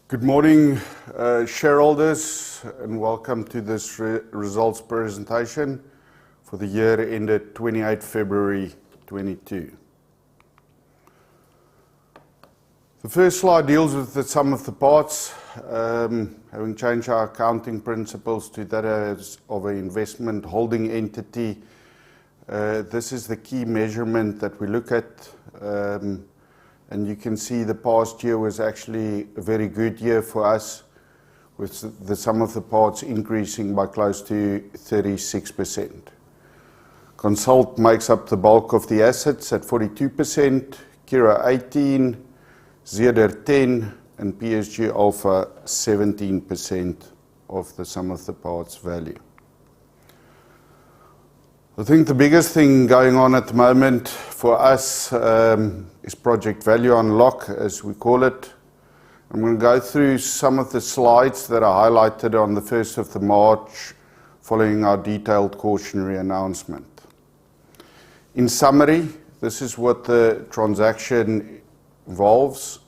Good morning, shareholders, and welcome to this results presentation for the year ended 28 February 22. The first slide deals with the sum of the parts. Having changed our accounting principles to that of an investment holding entity, this is the key measurement that we look at. And you can see the past year was actually a very good year for us, with the sum of the parts increasing by close to 36%. Consult makes up the bulk of the assets at 42%, Kira 18%, Zeder 10%, and Psg Alpha 17% of the sum of the parts value. I think the biggest thing going on at the moment for us is Project Value Unlock, as we call it. I'm going to go through some of the slides that are highlighted on the 1st of March following our detailed cautionary announcement. In summary, this is what the transaction involves.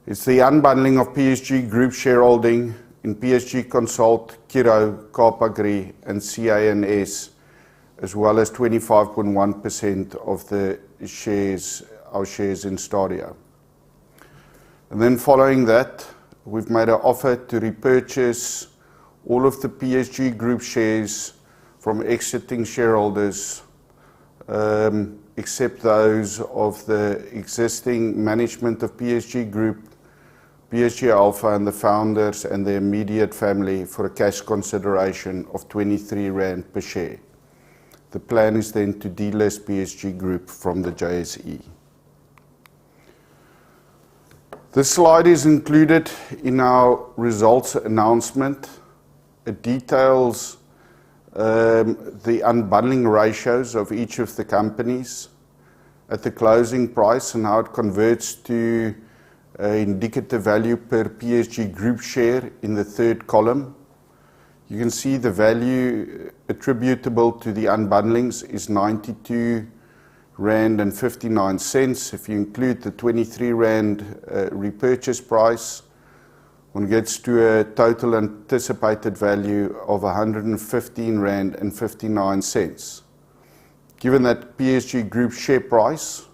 It's the unbundling of PSG Group shareholding in PSG Consult, Kiro, Kaap-Agri and CANS, as well as 25.1% of the shares, our shares in Stadio. And then following that, we've made an offer to repurchase all of the PSG Group shares from exiting shareholders, except those of the existing management of PSG Group, Psg Alpha and the founders and their immediate family, for a cash consideration of 23 Rand per share. The plan is then to delist PSG Group from the JSE. This slide is included in our results announcement. It details the unbundling ratios of each of the companies at the closing price and how it converts to indicative value per PSG Group share in the third column. You can see the value attributable to the unbundlings is 92 Rand and 59 cents. If you include the 23 Rand repurchase price, one gets to a total anticipated value of 115 Rand and 59 cents. Given that PSG Group share price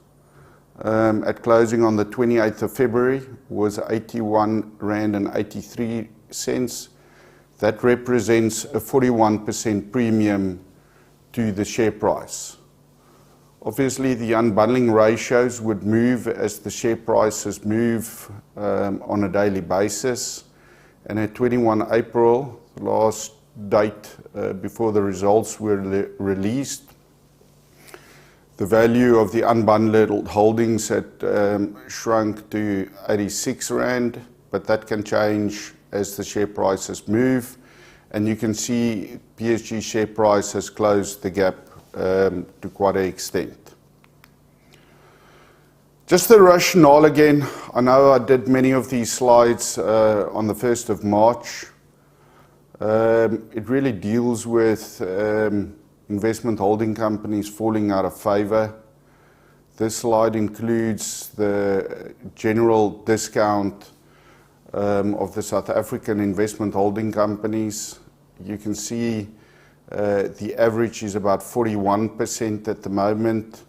at closing on the 28th of February was 81 Rand and 83 cents, that represents a 41% premium to the share price. Obviously, the unbundling ratios would move as the share prices move on a daily basis. And at 21 April, the last date before the results were released, the value of the unbundled holdings had shrunk to 86 Rand, but that can change as the share prices move, and you can see PSG share price has closed the gap to quite an extent. Just the rationale again. I know I did many of these slides on the 1st of March. It really deals with investment holding companies falling out of favor. This slide includes the general discount of the South African investment holding companies. You can see the average is about 41% at the moment.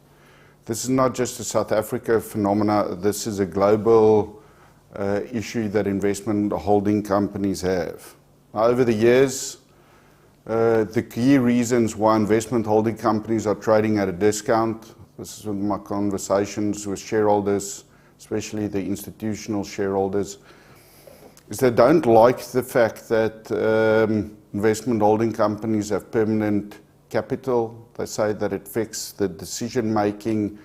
This is not just a South Africa phenomena, this is a global issue that investment holding companies have. Now, over the years, the key reasons why investment holding companies are trading at a discount, this is in my conversations with shareholders, especially the institutional shareholders, is they don't like the fact that investment holding companies have permanent capital. They say that it affects the decision making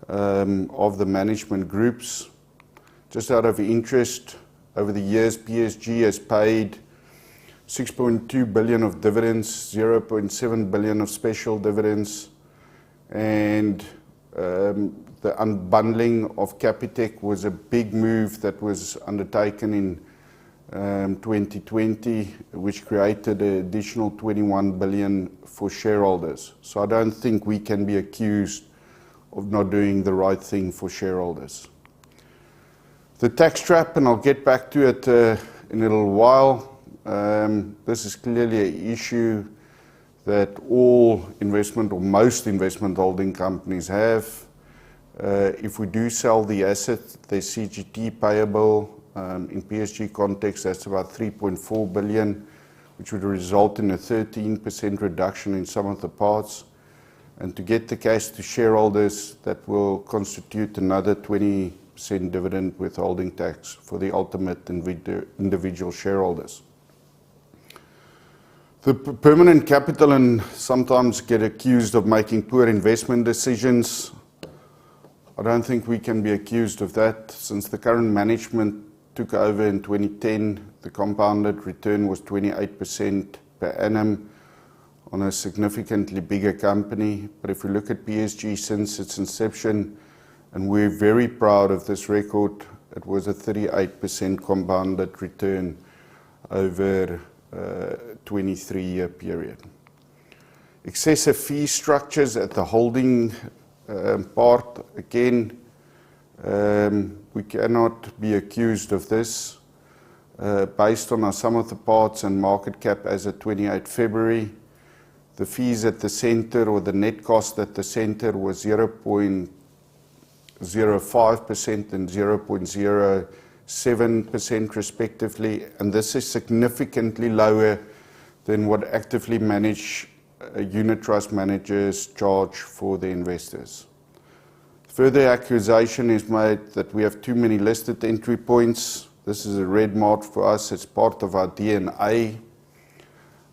of the management groups. Just out of interest, over the years, PSG has paid 6.2 billion of dividends, 0.7 billion of special dividends, and the unbundling of Capitec was a big move that was undertaken in 2020, which created an additional 21 billion for shareholders. So I don't think we can be accused of not doing the right thing for shareholders. The tax trap, and I'll get back to it in a little while. This is clearly an issue that all investment or most investment holding companies have. If we do sell the asset, there's CGT payable. In PSG context, that's about 3.4 billion, which would result in a 13% reduction in some of the parts. And to get the cash to shareholders, that will constitute another 20% dividend withholding tax for the ultimate individual shareholders. The permanent capital and sometimes get accused of making poor investment decisions. I don't think we can be accused of that. Since the current management took over in 2010, the compounded return was 28% per annum on a significantly bigger company. But if we look at PSG since its inception, and we're very proud of this record, it was a 38% compounded return over a 23-year period. Excessive fee structures at the holding part, again, we cannot be accused of this. Based on our sum of the parts and market cap as of 28 February, the fees at the center, or the net cost at the center, was 0.05% and 0.07% respectively, and this is significantly lower than what actively managed unit trust managers charge for the investors. Further accusation is made that we have too many listed entry points. This is a red mark for us. It's part of our DNA.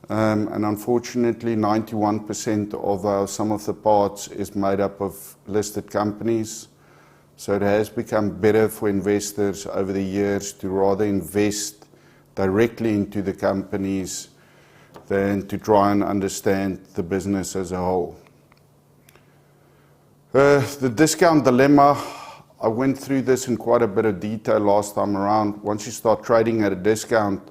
And unfortunately, 91% of our sum of the parts is made up of listed companies. So it has become better for investors over the years to rather invest directly into the companies than to try and understand the business as a whole. The discount dilemma, I went through this in quite a bit of detail last time around. Once you start trading at a discount,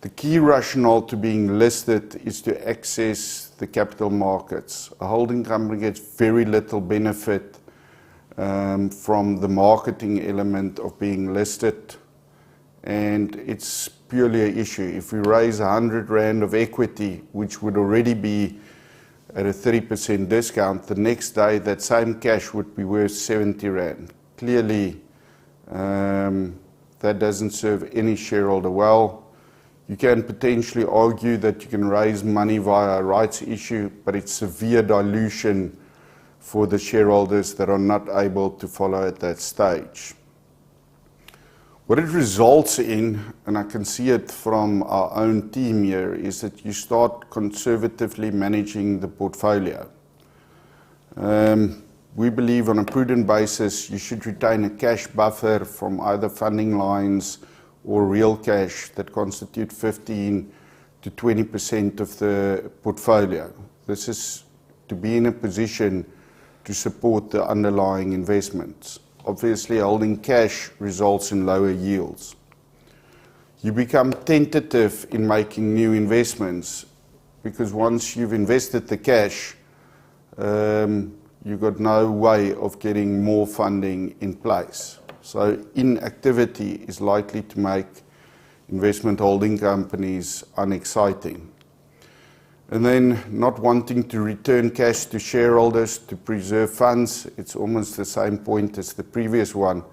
the key rationale to being listed is to access the capital markets. A holding company gets very little benefit from the marketing element of being listed, and it's purely an issue. If we raise 100 Rand of equity, which would already be at a 30% discount, the next day that same cash would be worth 70 Rand. Clearly, that doesn't serve any shareholder well. You can potentially argue that you can raise money via a rights issue, but it's severe dilution for the shareholders that are not able to follow at that stage. What it results in, and I can see it from our own team here, is that you start conservatively managing the portfolio. We believe on a prudent basis you should retain a cash buffer from either funding lines or real cash that constitute 15 to 20% of the portfolio. This is to be in a position to support the underlying investments. Obviously, holding cash results in lower yields. You become tentative in making new investments because once you've invested the cash, you've got no way of getting more funding in place. So inactivity is likely to make investment holding companies unexciting. And then not wanting to return cash to shareholders to preserve funds, it's almost the same point as the previous one,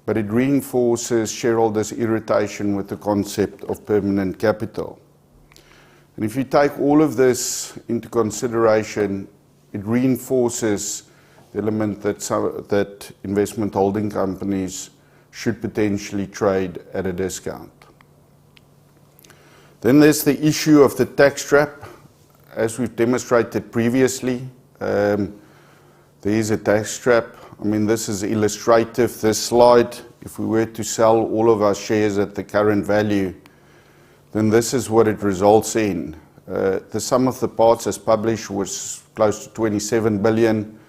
but it reinforces shareholders' irritation with the concept of permanent capital. And if you take all of this into consideration, it reinforces the element that investment holding companies should potentially trade at a discount. Then there's the issue of the tax trap. As we've demonstrated previously, there is a tax trap. I mean, this is illustrative, this slide. If we were to sell all of our shares at the current value, then this is what it results in. The sum of the parts as published was close to 27 billion.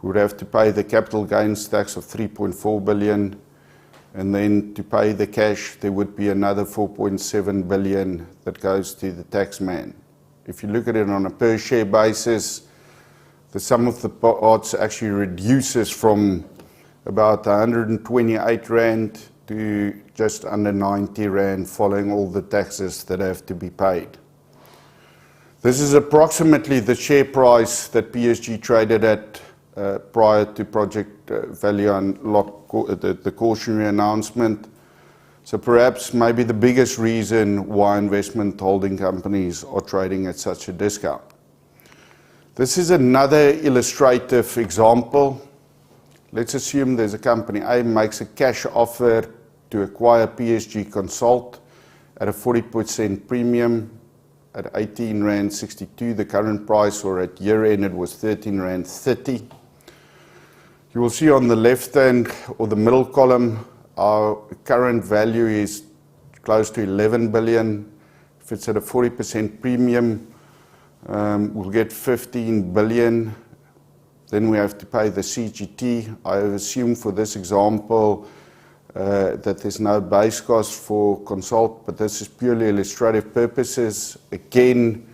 We would have to pay the capital gains tax of 3.4 billion. And then to pay the cash, there would be another 4.7 billion that goes to the tax man. If you look at it on a per share basis, the sum of the parts actually reduces from about 128 Rand to just under 90 Rand following all the taxes that have to be paid. This is approximately the share price that PSG traded at prior to Project Value Unlock, the cautionary announcement. So perhaps maybe the biggest reason why investment holding companies are trading at such a discount. This is another illustrative example. Let's assume there's a company A makes a cash offer to acquire PSG Consult at a 40% premium at 18.62 Rand, the current price, or at year end it was 13.30 Rand. You will see on the left hand or the middle column, our current value is close to 11 billion. If it's at a 40% premium, we'll get 15 billion. Then we have to pay the CGT. I have assumed for this example that there's no base cost for Consult, but this is purely illustrative purposes. Again,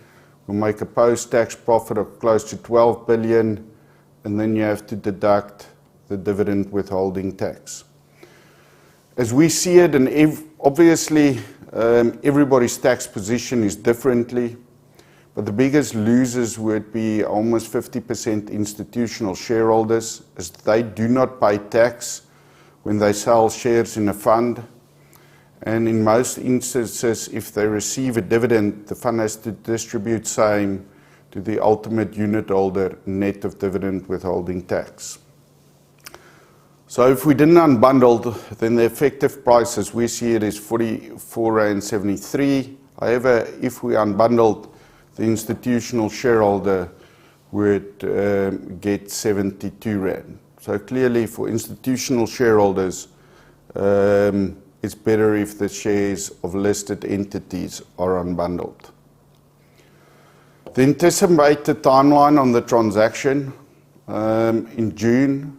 we'll make a post-tax profit of close to 12 billion, and then you have to deduct the dividend withholding tax. As we see it, and obviously everybody's tax position is differently, but the biggest losers would be almost 50% institutional shareholders, as they do not pay tax when they sell shares in a fund. And in most instances, if they receive a dividend, the fund has to distribute same to the ultimate unit holder net of dividend withholding tax. So if we didn't unbundle, then the effective price as we see it is 44.73 Rand. However, if we unbundled, the institutional shareholder would get 72 Rand. So clearly for institutional shareholders, it's better if the shares of listed entities are unbundled. The anticipated timeline on the transaction, in June,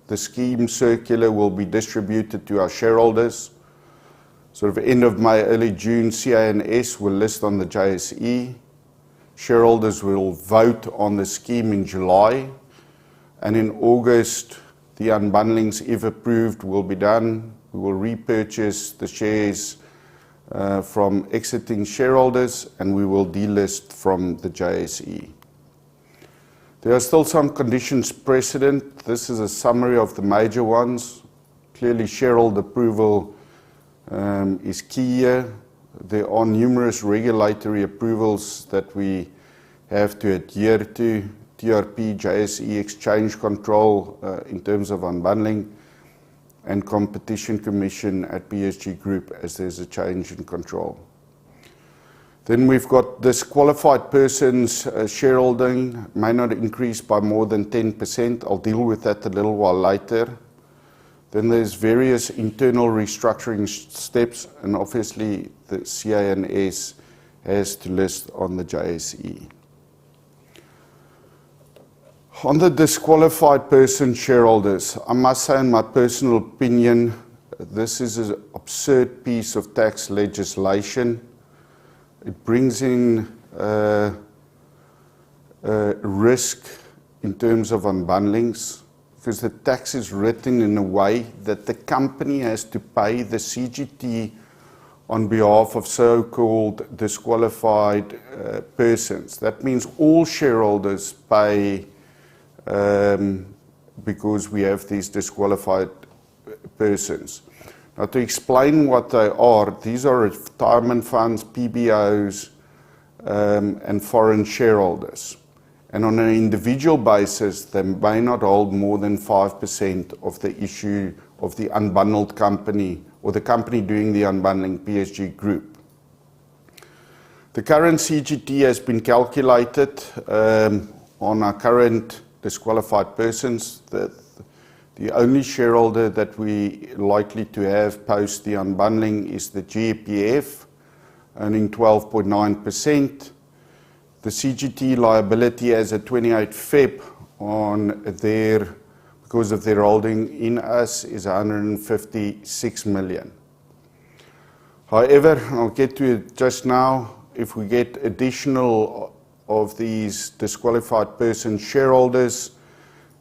the scheme circular will be distributed to our shareholders. Sort of end of May, early June, CANS will list on the JSE. Shareholders will vote on the scheme in July. And in August, the unbundlings, if approved, will be done. We will repurchase the shares from exiting shareholders, and we will delist from the JSE. There are still some conditions precedent. This is a summary of the major ones. Clearly, shareholder approval is key here. There are numerous regulatory approvals that we have to adhere to. TRP, JSE, exchange control in terms of unbundling, and Competition Commission at PSG Group as there's a change in control. Then we've got disqualified persons shareholding may not increase by more than 10%. I'll deal with that a little while later. Then there's various internal restructuring steps, and obviously the CANS has to list on the JSE. On the disqualified person shareholders, I must say in my personal opinion, this is an absurd piece of tax legislation. It brings in risk in terms of unbundlings, because the tax is written in a way that the company has to pay the CGT on behalf of so-called disqualified persons. That means all shareholders pay because we have these disqualified persons. Now, to explain what they are, these are retirement funds, PBOs, and foreign shareholders. And on an individual basis, they may not hold more than 5% of the issue of the unbundled company or the company doing the unbundling, PSG Group. The current CGT has been calculated on our current disqualified persons. The only shareholder that we likely to have post the unbundling is the GEPF, earning 12.9%. The CGT liability as at 28 Feb on their, because of their holding in us, is 156 million. However, I'll get to it just now, if we get additional of these disqualified person shareholders,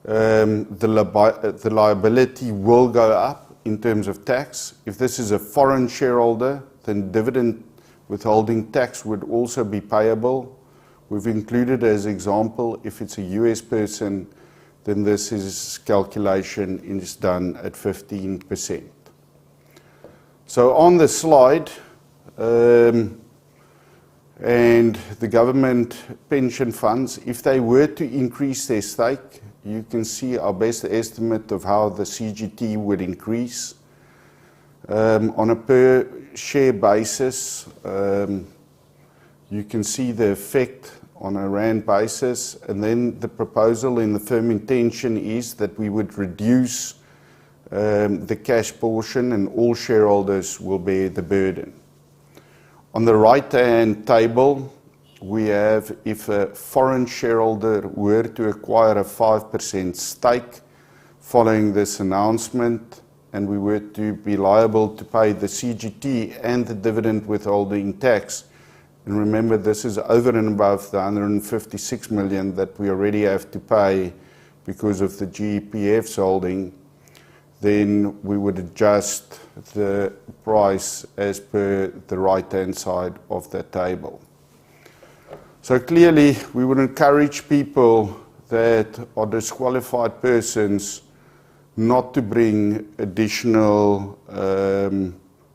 the liability will go up in terms of tax. If this is a foreign shareholder, then dividend withholding tax would also be payable. We've included as example, if it's a US person, then this calculation is done at 15%. So on the slide, and the government pension funds, if they were to increase their stake, you can see our best estimate of how the CGT would increase. On a per share basis, you can see the effect on a rand basis, and then the proposal in the firm intention is that we would reduce the cash portion and all shareholders will bear the burden. On the right-hand table, we have if a foreign shareholder were to acquire a 5% stake following this announcement, and we were to be liable to pay the CGT and the dividend withholding tax. And remember, this is over and above the 156 million that we already have to pay because of the GEPF's holding. Then we would adjust the price as per the right-hand side of that table. So clearly, we would encourage people that are disqualified persons not to bring additional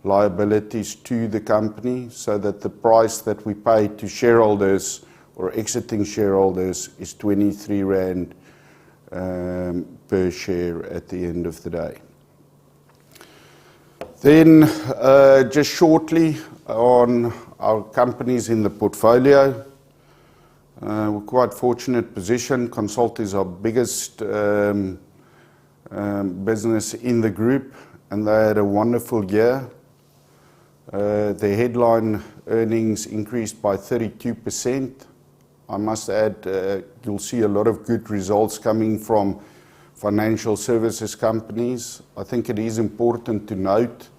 liabilities to the company, so that the price that we pay to shareholders or exiting shareholders is 23 Rand per share at the end of the day. Then just shortly on our companies in the portfolio. We're quite fortunate position. Consult is our biggest business in the group, and they had a wonderful year. The headline earnings increased by 32%. I must add, you'll see a lot of good results coming from financial services companies. I think it is important to note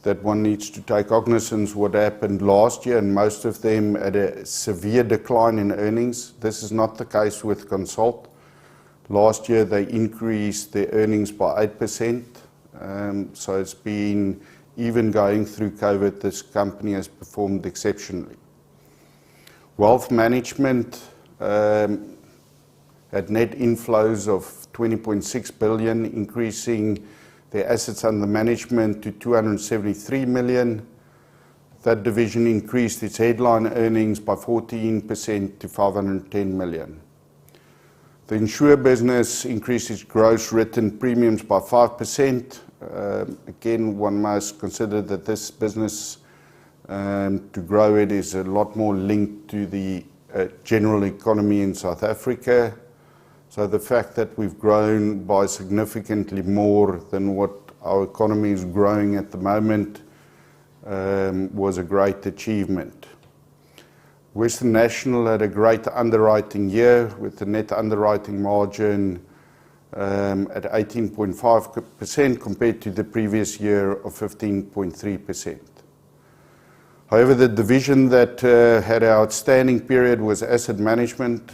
that one needs to take cognizance what happened last year, and most of them had a severe decline in earnings. This is not the case with Consult. Last year they increased their earnings by 8%. So it's been, even going through COVID, this company has performed exceptionally. Wealth management had net inflows of 20.6 billion, increasing their assets under management to 273 million. That division increased its headline earnings by 14% to 510 million. The insure business increased its gross written premiums by 5%. Again, one must consider that this business, to grow it, is a lot more linked to the general economy in South Africa. So the fact that we've grown by significantly more than what our economy is growing at the moment was a great achievement. Western National had a great underwriting year with the net underwriting margin at 18.5% compared to the previous year of 15.3%. However, the division that had an outstanding period was asset management.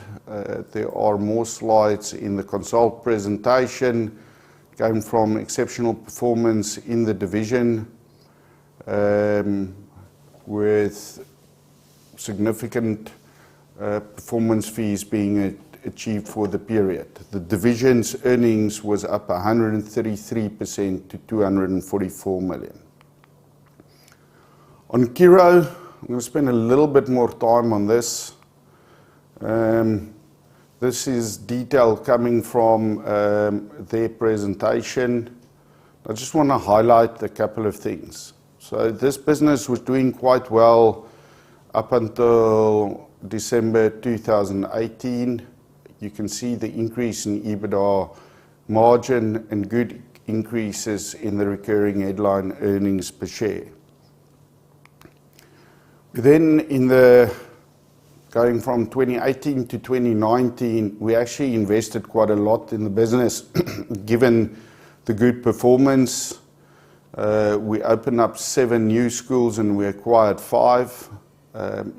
There are more slides in the Consult presentation, going from exceptional performance in the division with significant performance fees being achieved for the period. The division's earnings was up 133% to 244 million. On Kiro, I'm going to spend a little bit more time on this. This is detail coming from their presentation. I just want to highlight a couple of things. So this business was doing quite well up until December 2018. You can see the increase in EBITDA margin and good increases in the recurring headline earnings per share. Then going from 2018 to 2019, we actually invested quite a lot in the business given the good performance. We opened up 7 new schools and we acquired 5.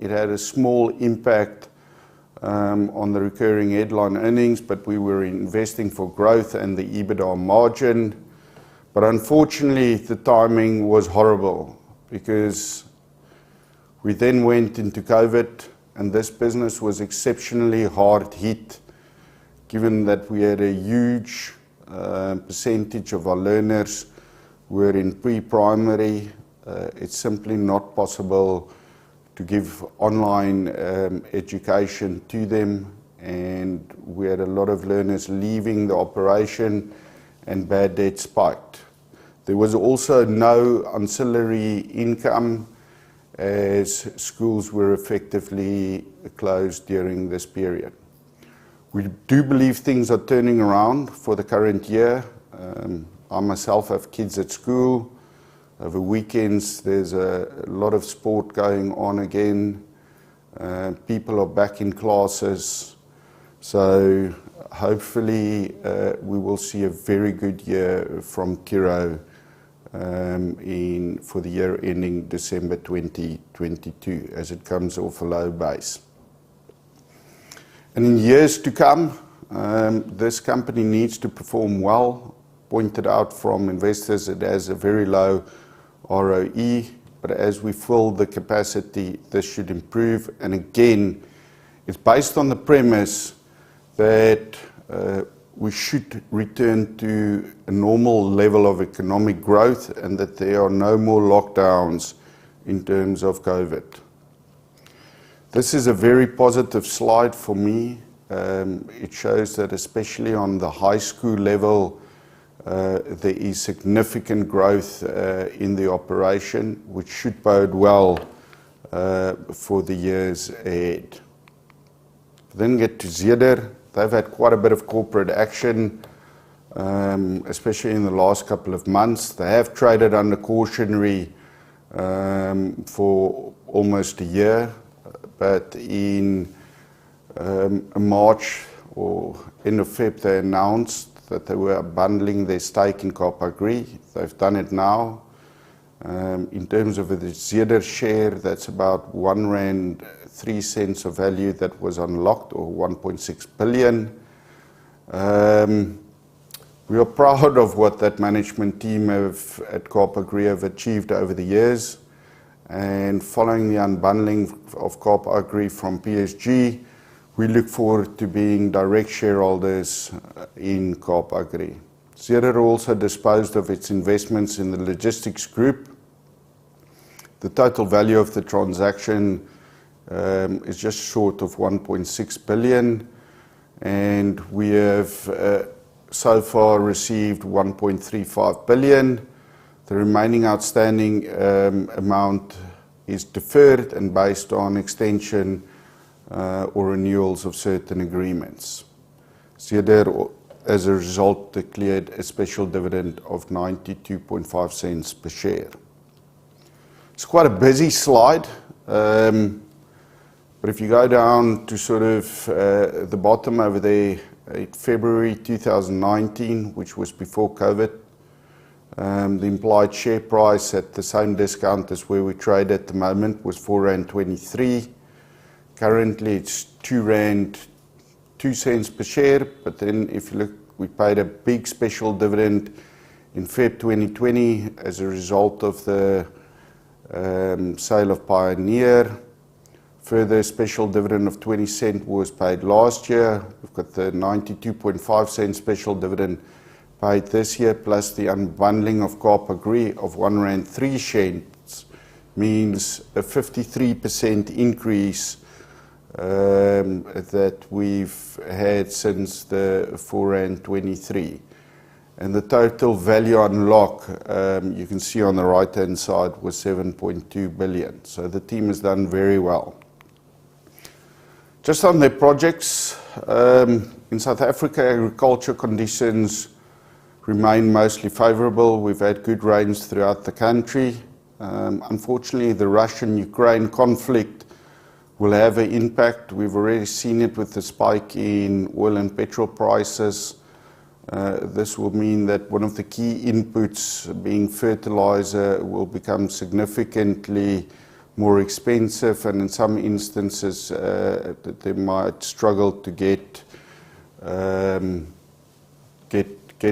It had a small impact on the recurring headline earnings, but we were investing for growth and the EBITDA margin. But unfortunately, the timing was horrible because we then went into COVID, and this business was exceptionally hard hit, given that we had a huge percentage of our learners were in pre-primary. It's simply not possible to give online education to them, and we had a lot of learners leaving the operation and bad debt spiked. There was also no ancillary income as schools were effectively closed during this period. We do believe things are turning around for the current year. I myself have kids at school. Over weekends, there's a lot of sport going on again. People are back in classes. So hopefully we will see a very good year from Curro for the year ending December 2022, as it comes off a low base. And in years to come, this company needs to perform well. Pointed out from investors, it has a very low ROE, but as we fill the capacity, this should improve. And again, it's based on the premise that we should return to a normal level of economic growth and that there are no more lockdowns in terms of COVID. This is a very positive slide for me. It shows that especially on the high school level, there is significant growth in the operation, which should bode well for the years ahead. Then get to Zeder. They've had quite a bit of corporate action, especially in the last couple of months. They have traded under cautionary for almost a year, but in March or end of February, they announced that they were bundling their stake in Kaap Agri. They've done it now. In terms of the Zeder share, that's about R1.03 of value that was unlocked, or 1.6 billion. We are proud of what that management team at Kaap Agri have achieved over the years. And following the unbundling of Kaap Agri from Psg, we look forward to being direct shareholders in Kaap Agri. Zeder also disposed of its investments in the logistics group. The total value of the transaction is just short of 1.6 billion, and we have so far received 1.35 billion. The remaining outstanding amount is deferred and based on extension or renewals of certain agreements. Zeder, as a result, declared a special dividend of 92.5 per share. It's quite a busy slide, but if you go down to sort of the bottom over there, February 2019, which was before COVID, the implied share price at the same discount as where we trade at the moment was R4.23. Currently it's R2.02 per share, but then if you look, we paid a big special dividend in Feb 2020 as a result of the sale of Pioneer. Further special dividend of 20 was paid last year. We've got the 92.5 special dividend paid this year, plus the unbundling of Kaap Agri of R1.03 means a 53% increase that we've had since the R4.23. And the total value unlock, you can see on the right hand side, was 7.2 billion. So the team has done very well. Just on their projects, in South Africa, agriculture conditions remain mostly favorable. We've had good rains throughout the country. Unfortunately, the Russian-Ukraine conflict will have an impact. We've already seen it with the spike in oil and petrol prices. This will mean that one of the key inputs, being fertilizer, will become significantly more expensive, and in some instances they might struggle to get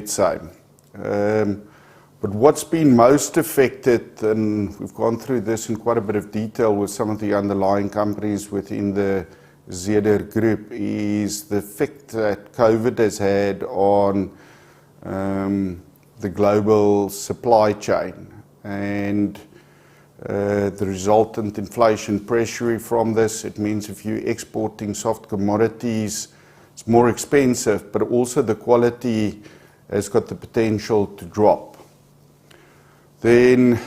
same. But what's been most affected, and we've gone through this in quite a bit of detail with some of the underlying companies within the Zeder group, is the effect that COVID has had on the global supply chain, and the resultant inflation pressure from this. It means if you're exporting soft commodities, it's more expensive, but also the quality has got the potential to drop. Then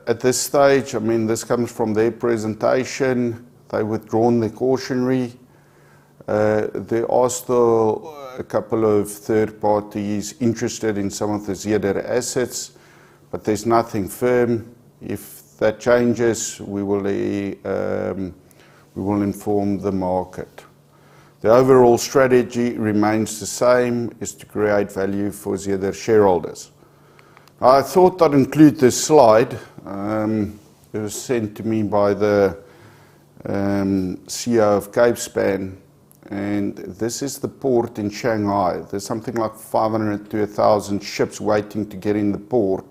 at this stage, I mean, this comes from their presentation, they've withdrawn their cautionary. There are still a couple of third parties interested in some of the Zeder assets, but there's nothing firm. If that changes, we will inform the market. The overall strategy remains the same, is to create value for Zeder shareholders. I thought I'd include this slide. It was sent to me by the CEO of Capespan, and this is the port in Shanghai. There's something like 500 to 1,000 ships waiting to get in the port.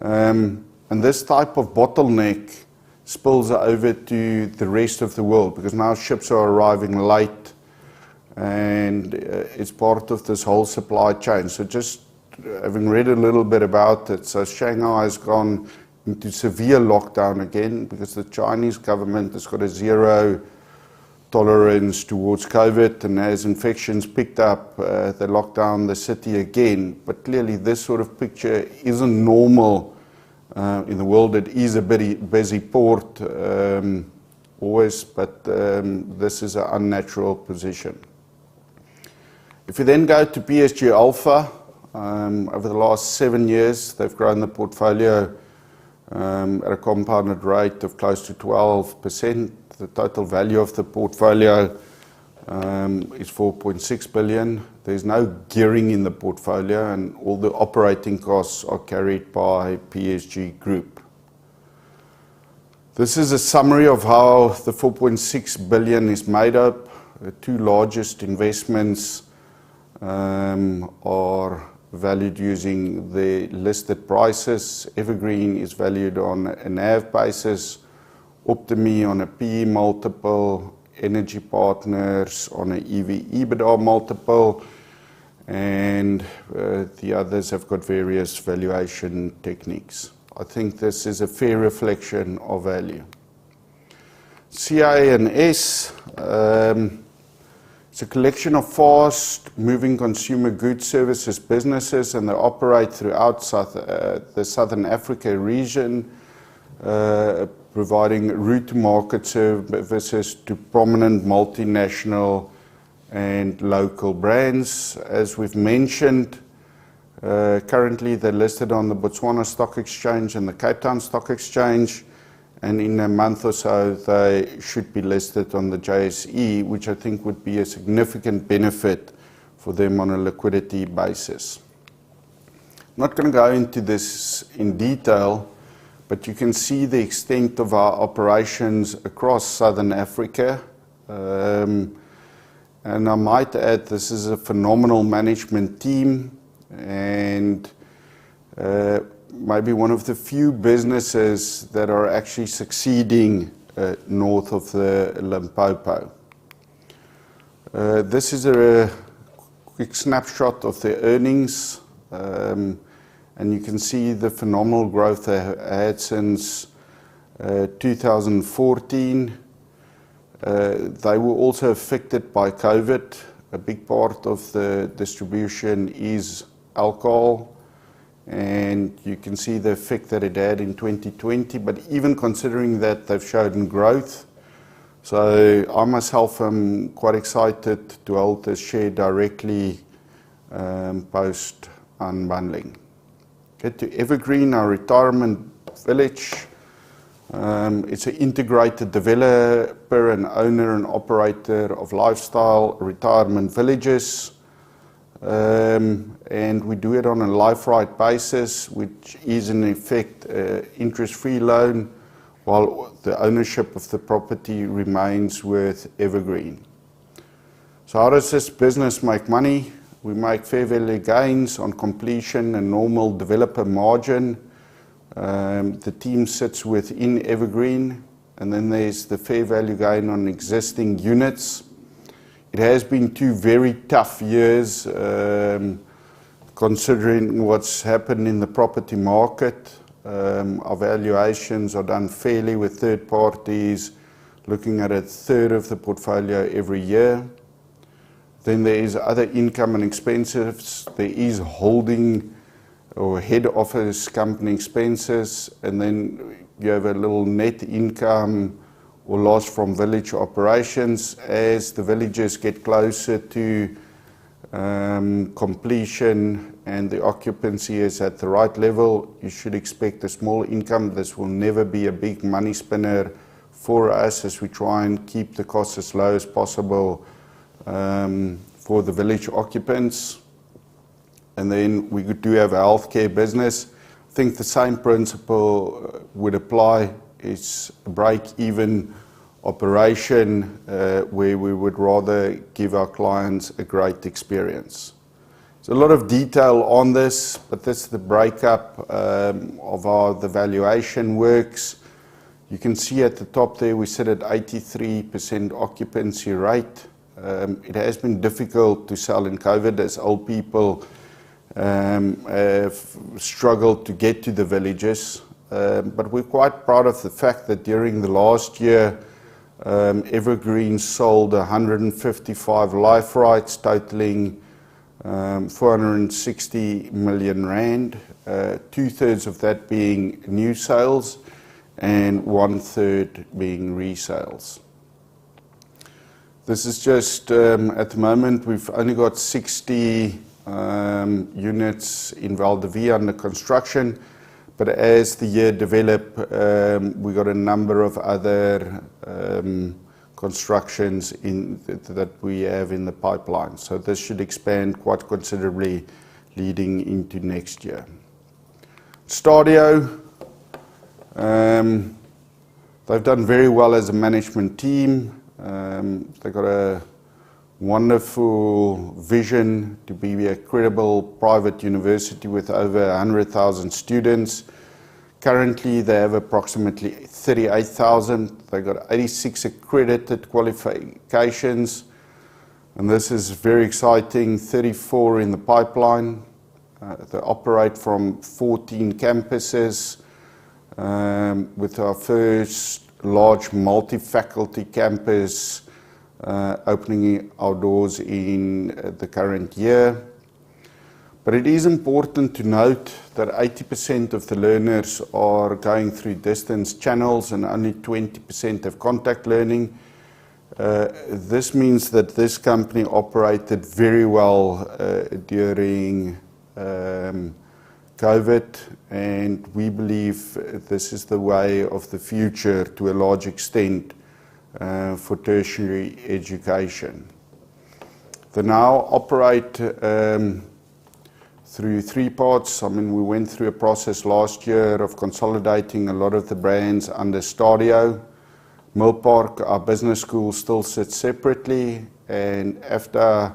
And this type of bottleneck spills over to the rest of the world, because now ships are arriving late, and it's part of this whole supply chain. So just having read a little bit about it, so Shanghai has gone into severe lockdown again, because the Chinese government has got a zero tolerance towards COVID, and as infections picked up, they locked down the city again. But clearly this sort of picture isn't normal in the world. It is a busy port always, but this is an unnatural position. If you then go to Psg Alpha, over the last 7 years, they've grown the portfolio at a compounded rate of close to 12%. The total value of the portfolio is 4.6 billion. There's no gearing in the portfolio, and all the operating costs are carried by PSG Group. This is a summary of how the 4.6 billion is made up. The two largest investments are valued using the listed prices. Evergreen is valued on a NAV basis, Optimi on a PE multiple, Energy Partners on an EV/EBITDA multiple, and the others have got various valuation techniques. I think this is a fair reflection of value. CA&S, it's a collection of fast-moving consumer goods, services, businesses, and they operate throughout the Southern Africa region, providing route-to-market services to prominent multinational and local brands. As we've mentioned, currently they're listed on the Botswana Stock Exchange and the Cape Town Stock Exchange, and in a month or so they should be listed on the JSE, which I think would be a significant benefit for them on a liquidity basis. I'm not going to go into this in detail, but you can see the extent of our operations across Southern Africa. And I might add, this is a phenomenal management team, and maybe one of the few businesses that are actually succeeding north of the Limpopo. This is a quick snapshot of their earnings. And you can see the phenomenal growth they have had since 2014. They were also affected by COVID. A big part of the distribution is alcohol, and you can see the effect that it had in 2020. But even considering that, they've shown growth. So I myself am quite excited to hold this share directly post unbundling. Get to Evergreen, our retirement village. It's an integrated developer and owner and operator of lifestyle retirement villages. And we do it on a life right basis, which is in effect interest-free loan while the ownership of the property remains with Evergreen. So how does this business make money? We make fair value gains on completion and normal developer margin. The team sits within Evergreen, and then there's the fair value gain on existing units. It has been 2 very tough years, considering what's happened in the property market. Our valuations are done fairly with third parties, looking at 1/3 of the portfolio every year. Then there is other income and expenses. There is holding or head office company expenses, and then you have a little net income or loss from village operations. As the villages get closer to completion and the occupancy is at the right level, you should expect a small income. This will never be a big money spinner for us, as we try and keep the costs as low as possible for the village occupants. And then we do have a healthcare business. I think the same principle would apply. It's a break-even operation where we would rather give our clients a great experience. There's a lot of detail on this, but this is the breakup of how the valuation works. You can see at the top there we sit at 83% occupancy rate. It has been difficult to sell in COVID, as old people have struggled to get to the villages. But we're quite proud of the fact that during the last year, Evergreen sold 155 life rights totaling 460 million rand, 2/3 of that being new sales and 1/3 being resales. This is just, at the moment, we've only got 60 units in Valdevia under construction, but as the year developed, we got a number of other constructions that we have in the pipeline. So this should expand quite considerably leading into next year. Stadio, they've done very well as a management team. They've got a wonderful vision to be a credible private university with over 100,000 students. Currently, they have approximately 38,000. They've got 86 accredited qualifications, and this is very exciting, 34 in the pipeline. They operate from 14 campuses, with our first large multi-faculty campus opening our doors in the current year. But it is important to note that 80% of the learners are going through distance channels and only 20% have contact learning. This means that this company operated very well during COVID, and we believe this is the way of the future to a large extent for tertiary education. They now operate through 3 parts. I mean, we went through a process last year of consolidating a lot of the brands under Stadio. Millpark, our business school, still sits separately, and AFDA,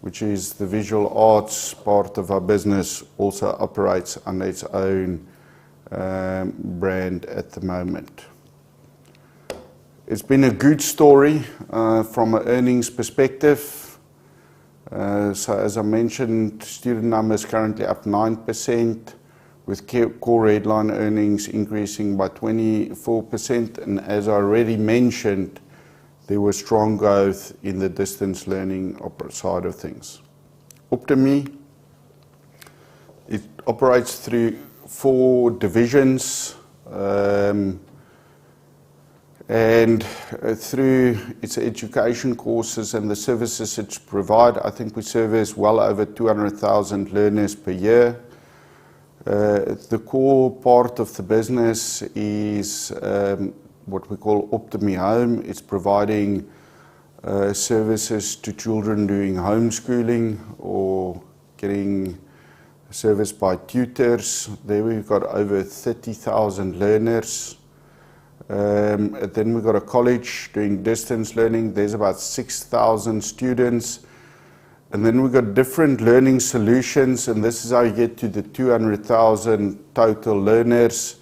which is the visual arts part of our business, also operates under its own brand at the moment. It's been a good story from an earnings perspective. So as I mentioned, student numbers currently up 9%, with core headline earnings increasing by 24%. And as I already mentioned, there was strong growth in the distance learning side of things. Optimi, it operates through 4 divisions, and through its education courses and the services it provides, I think we service well over 200,000 learners per year. The core part of the business is what we call Optimi Home. It's providing services to children doing homeschooling or getting serviced by tutors. There we've got over 30,000 learners. Then we've got a college doing distance learning. There's about 6,000 students. And then we've got different learning solutions, and this is how you get to the 200,000 total learners.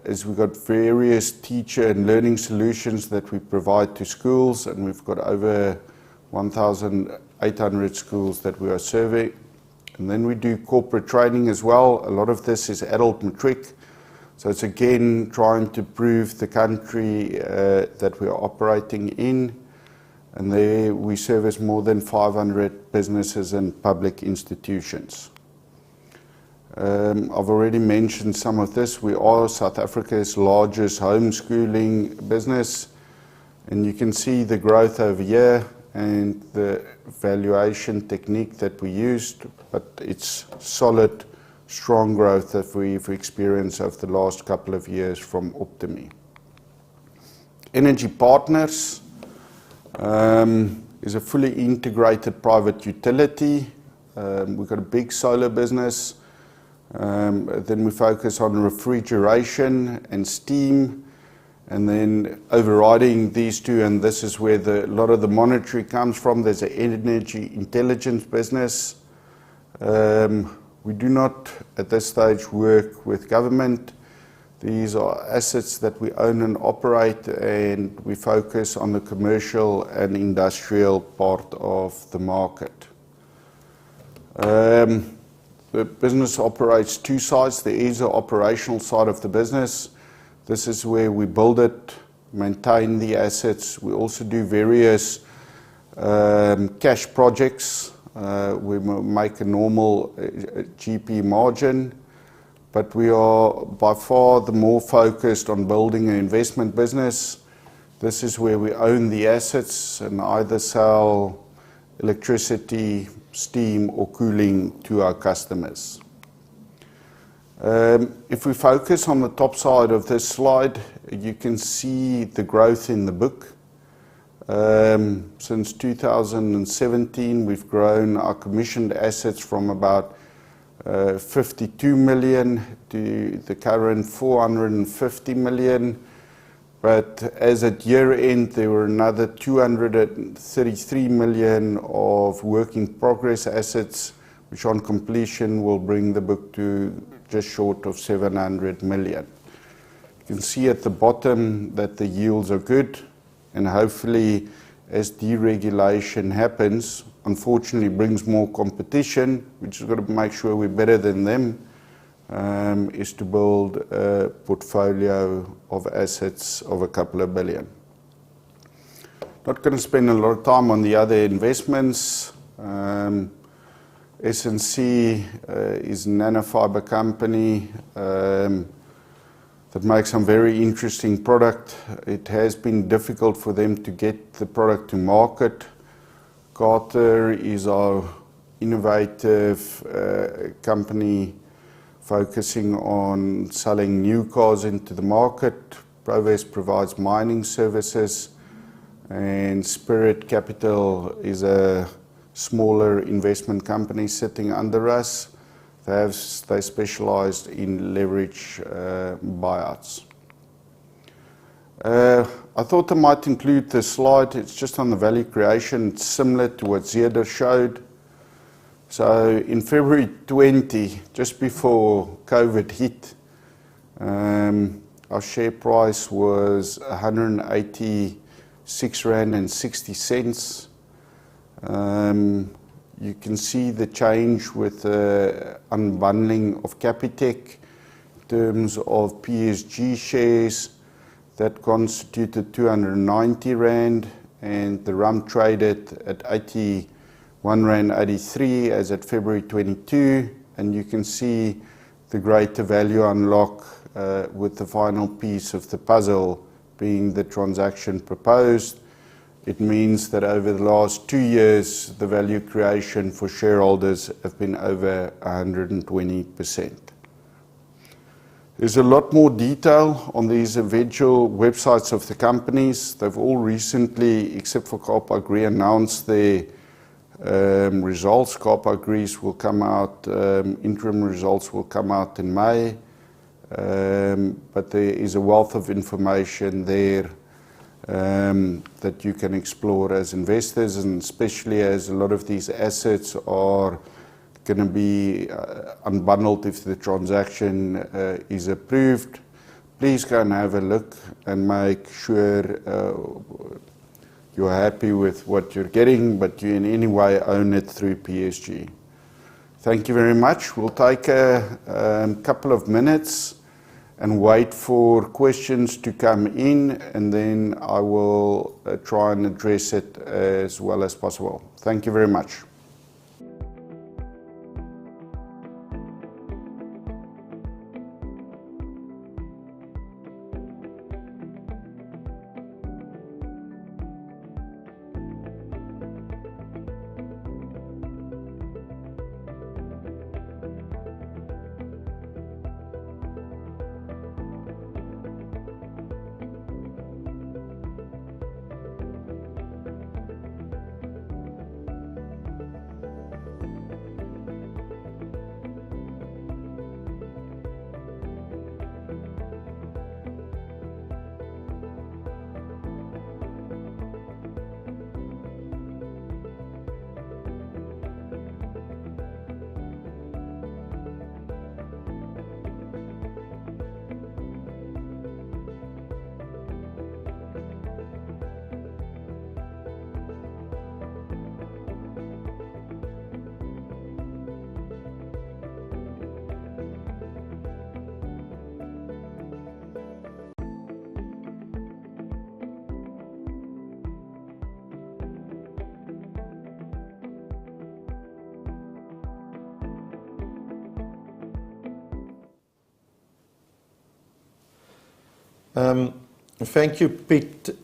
Is we've got various teacher and learning solutions that we provide to schools, and we've got over 1,800 schools that we are serving. And then we do corporate training as well. A lot of this is adult matric. So it's again trying to prove the country that we are operating in. And there we service more than 500 businesses and public institutions. I've already mentioned some of this. We are South Africa's largest homeschooling business. And you can see the growth over here and the valuation technique that we used. But it's solid, strong growth that we've experienced over the last couple of years from Optimi. Energy Partners is a fully integrated private utility. We've got a big solar business. Then we focus on refrigeration and steam. And then overriding these two, and this is where a lot of the monetary comes from, there's an energy intelligence business. We do not, at this stage, work with government. These are assets that we own and operate, and we focus on the commercial and industrial part of the market. The business operates two sides. There is an operational side of the business. This is where we build it, maintain the assets. We also do various cash projects. We make a normal GP margin. But we are by far the more focused on building an investment business. This is where we own the assets and either sell electricity, steam or cooling to our customers. If we focus on the top side of this slide, you can see the growth in the book. Since 2017, we've grown our commissioned assets from about 52 million to the current 450 million. But as at year end, there were another 233 million of work in progress assets, which on completion will bring the book to just short of 700 million. You can see at the bottom that the yields are good, and hopefully as deregulation happens, unfortunately brings more competition, which is going to make sure we're better than them, is to build a portfolio of assets of a couple of billion. Not going to spend a lot of time on the other investments. S&C is a nanofiber company that makes some very interesting product. It has been difficult for them to get the product to market. Carter is our innovative company focusing on selling new cars into the market. Proves provides mining services, and Spirit Capital is a smaller investment company sitting under us. They specialized in leverage buyouts. I thought I might include this slide. It's just on the value creation. It's similar to what Zeerder showed. So in February 20, just before COVID hit, our share price was 186 Rand and 60 cents. You can see the change with the unbundling of Capitec in terms of PSG shares that constituted 290 Rand, and the RUM traded at 81 Rand 83 as at February 22, and you can see the greater value unlock with the final piece of the puzzle being the transaction proposed. It means that over the last 2 years, the value creation for shareholders have been over 120%. There's a lot more detail on these individual websites of the companies. They've all recently, except for Kaap Agri, announced their results. Kaap Agri's will come out, interim results will come out in May. but there is a wealth of information there that you can explore as investors, and especially as a lot of these assets are going to be unbundled if the transaction is approved. Please go and have a look and make sure you're happy with what you're getting, but you in any way own it through PSG. Thank you very much. We'll take a couple of minutes and wait for questions to come in, and then I will try and address it as well as possible. Thank you very much. Thank you, Piet.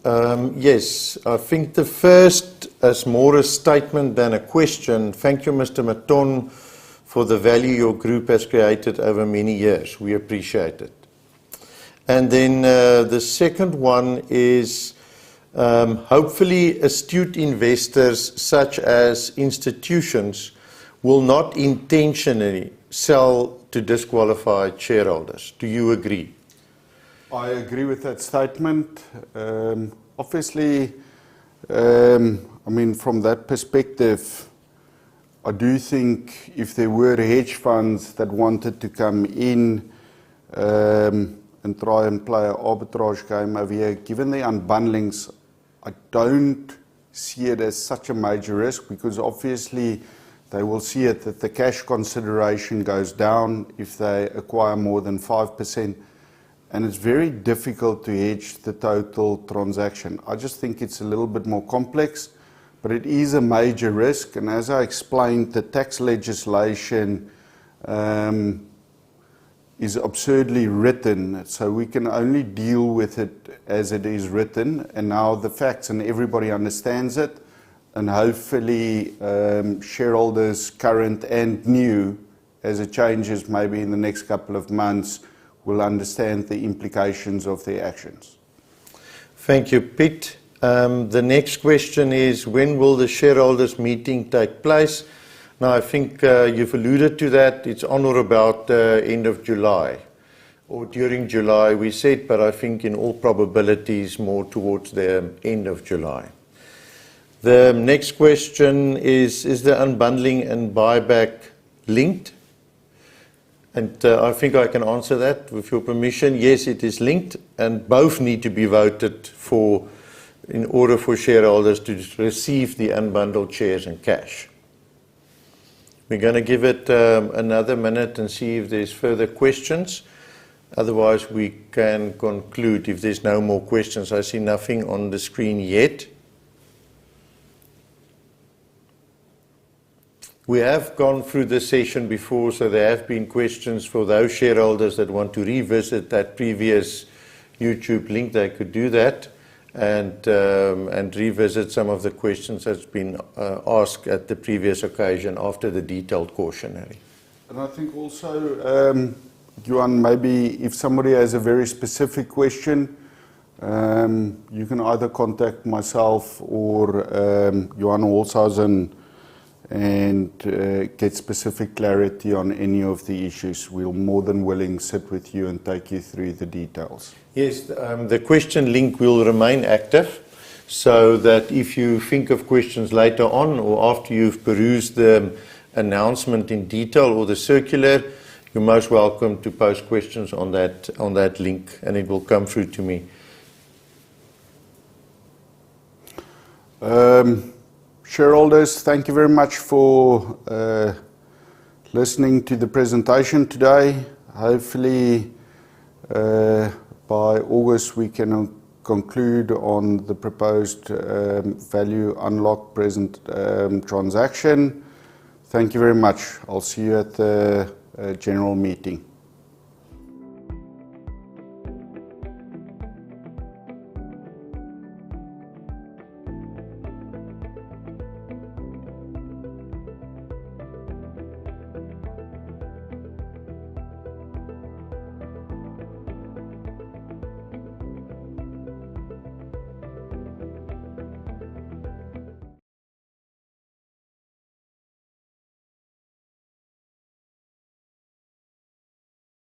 Yes, I think the first is more a statement than a question. Thank you, Mr. Mouton, for the value your group has created over many years. We appreciate it. And then the second one is hopefully astute investors such as institutions will not intentionally sell to disqualified shareholders. Do you agree? I agree with that statement. Obviously, I mean, from that perspective, I do think if there were hedge funds that wanted to come in and try and play an arbitrage game over here, given the unbundlings, I don't see it as such a major risk, because obviously they will see it that the cash consideration goes down if they acquire more than 5%. And it's very difficult to hedge the total transaction. I just think it's a little bit more complex, but it is a major risk. And as I explained, the tax legislation is absurdly written, so we can only deal with it as it is written. And now the facts, and everybody understands it, and hopefully shareholders, current and new, as it changes maybe in the next couple of months, will understand the implications of their actions. Thank you, Piet. The next question is, when will the shareholders meeting take place? Now, I think you've alluded to that. It's on or about the end of July, or during July, we said, but I think in all probabilities more towards the end of July. The next question is the unbundling and buyback linked? And I think I can answer that with your permission. Yes, it is linked, and both need to be voted for in order for shareholders to receive the unbundled shares and cash. We're going to give it another minute and see if there's further questions. Otherwise, we can conclude if there's no more questions. I see nothing on the screen yet. We have gone through this session before, so there have been questions for those shareholders that want to revisit that previous YouTube link. They could do that and revisit some of the questions that's been asked at the previous occasion after the detailed cautionary. And I think also, Johan, maybe if somebody has a very specific question, you can either contact myself or Johan Holshausen, and get specific clarity on any of the issues. We'll more than willing sit with you and take you through the details. Yes, the question link will remain active, so that if you think of questions later on or after you've perused the announcement in detail or the circular, you're most welcome to post questions on that link, and it will come through to me. Shareholders, thank you very much for listening to the presentation today. Hopefully by August we can conclude on the proposed value unlock present transaction. Thank you very much. I'll see you at the general meeting.